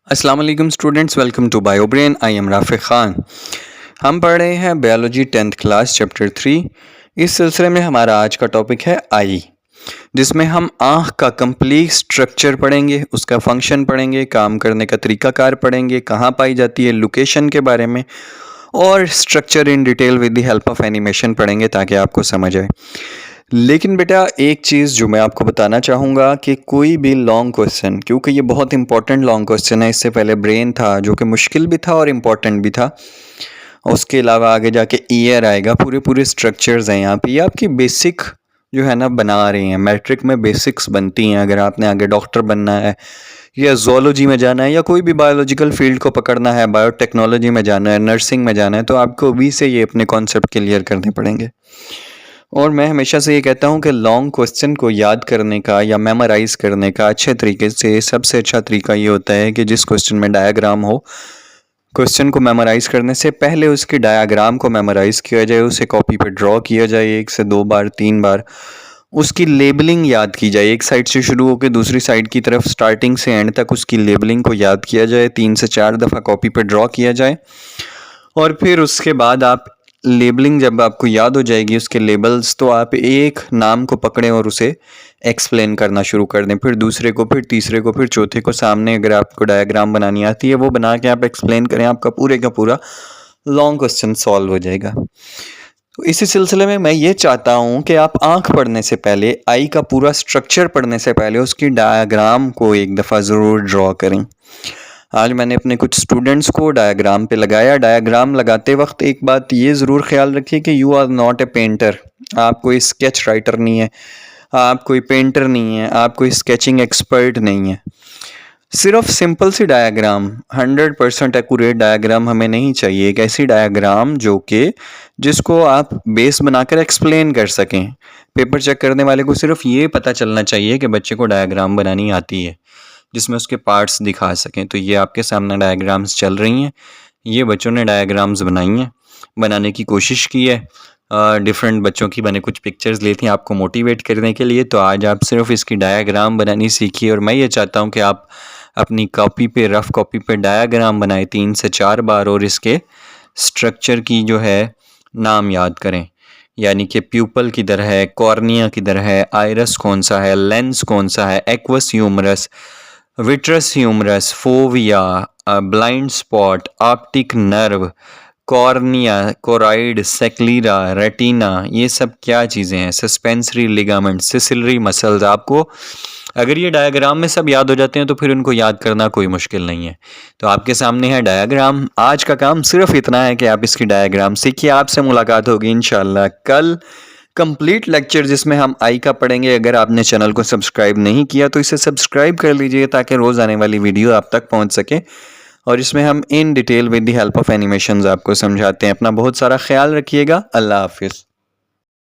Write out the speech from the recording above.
अस्सलाम वालेकुम students, welcome to Bio Brain. I am Rafiq Khan. हम पढ़ रहे हैं बायोलॉजी 10th क्लास चैप्टर 3। इस सिलसिले में हमारा आज का टॉपिक है आई, जिसमें हम आँख का कंप्लीट स्ट्रक्चर पढ़ेंगे, उसका फंक्शन पढ़ेंगे, काम करने का तरीकाकार पढ़ेंगे, कहाँ पाई जाती है, लोकेशन के बारे में और structure in detail with the help of animation पढ़ेंगे ताकि आपको समझ आए। लेकिन बेटा एक चीज़ जो मैं आपको बताना चाहूँगा कि कोई भी लॉन्ग क्वेश्चन, क्योंकि ये बहुत इंपॉर्टेंट लॉन्ग क्वेश्चन है, इससे पहले ब्रेन था जो कि मुश्किल भी था और इम्पॉर्टेंट भी था, उसके अलावा आगे जाके ईयर आएगा, पूरे पूरे स्ट्रक्चर्स हैं यहाँ पे। ये आपकी बेसिक जो है ना बना रहे हैं, मैट्रिक में बेसिक्स बनती हैं। अगर आपने आगे डॉक्टर बनना है या जोलॉजी में जाना है या कोई भी बायोलॉजिकल फील्ड को पकड़ना है, बायोटेक्नोलॉजी में जाना है, नर्सिंग में जाना है, तो आपको अभी से ये अपने कॉन्सेप्ट क्लियर करने पड़ेंगे। और मैं हमेशा से ये कहता हूँ कि लॉन्ग क्वेश्चन को याद करने का या मेमोराइज़ करने का अच्छे तरीके से सबसे अच्छा तरीका ये होता है कि जिस क्वेश्चन में डायग्राम हो, क्वेश्चन को मेमोराइज़ करने से पहले उसके डायग्राम को मेमोराइज़ किया जाए, उसे कॉपी पे ड्रॉ किया जाए 1 से 2 बार 3 बार, उसकी लेबलिंग याद की जाए, एक साइड से शुरू होकर दूसरी साइड की तरफ स्टार्टिंग से एंड तक उसकी लेबलिंग को याद किया जाए, 3 से 4 दफ़ा कॉपी पे ड्रॉ किया जाए। और फिर उसके बाद आप लेबलिंग जब आपको याद हो जाएगी, उसके लेबल्स, तो आप एक नाम को पकड़ें और उसे एक्सप्लेन करना शुरू कर दें, फिर दूसरे को, फिर तीसरे को, फिर चौथे को। सामने अगर आपको डायग्राम बनानी आती है वो बना के आप एक्सप्लेन करें, आपका पूरे का पूरा लॉन्ग क्वेश्चन सॉल्व हो जाएगा। तो इसी सिलसिले में मैं ये चाहता हूँ कि आप आँख पढ़ने से पहले, आई का पूरा स्ट्रक्चर पढ़ने से पहले उसकी डायग्राम को एक दफ़ा ज़रूर ड्रॉ करें। आज मैंने अपने कुछ स्टूडेंट्स को डायग्राम पे लगाया। डायग्राम लगाते वक्त एक बात ये ज़रूर ख्याल रखिए कि you are not a painter. आप कोई स्केच राइटर नहीं है, आप कोई पेंटर नहीं है, आप कोई स्केचिंग एक्सपर्ट नहीं है। सिर्फ simple C diagram, 100% accurate diagram हमें नहीं चाहिए। एक ऐसी डायग्राम जो कि जिसको आप बेस बनाकर एक्सप्लेन कर सकें। पेपर चेक करने वाले को सिर्फ ये पता चलना चाहिए कि बच्चे को डायग्राम बनानी आती है, जिसमें उसके पार्ट्स दिखा सकें। तो ये आपके सामने डायग्राम्स चल रही हैं, ये बच्चों ने डायग्राम्स बनाई हैं, बनाने की कोशिश की है। डिफरेंट बच्चों की मैंने कुछ पिक्चर्स ली थी आपको मोटिवेट करने के लिए। तो आज आप सिर्फ इसकी डायग्राम बनानी सीखिए और मैं ये चाहता हूँ कि आप अपनी कॉपी पे, रफ़ कॉपी पे डायग्राम बनाएं 3 से 4 बार और इसके स्ट्रक्चर की जो है नाम याद करें। यानी कि प्यूपल किधर है, कॉर्निया किधर है, आइरस कौन सा है, लेंस कौन सा है, aqueous humorous, vitreous humorous, fovea, blind spot, optic nerve, cornea, choroid, sclera, retina, ये सब क्या चीज़ें हैं, सस्पेंसरी लिगामेंट, सिसिलरी मसल्स। आपको अगर ये डायग्राम में सब याद हो जाते हैं तो फिर उनको याद करना कोई मुश्किल नहीं है। तो आपके सामने है डायग्राम। आज का काम सिर्फ इतना है कि आप इसकी डायग्राम सीखिए। आपसे मुलाकात होगी इंशाल्लाह कल कंप्लीट लेक्चर, जिसमें हम आई का पढ़ेंगे। अगर आपने चैनल को सब्सक्राइब नहीं किया तो इसे सब्सक्राइब कर लीजिए ताकि रोज़ आने वाली वीडियो आप तक पहुंच सके और इसमें हम in detail with the help of animations आपको समझाते हैं। अपना बहुत सारा ख्याल रखिएगा। अल्लाह हाफिज़।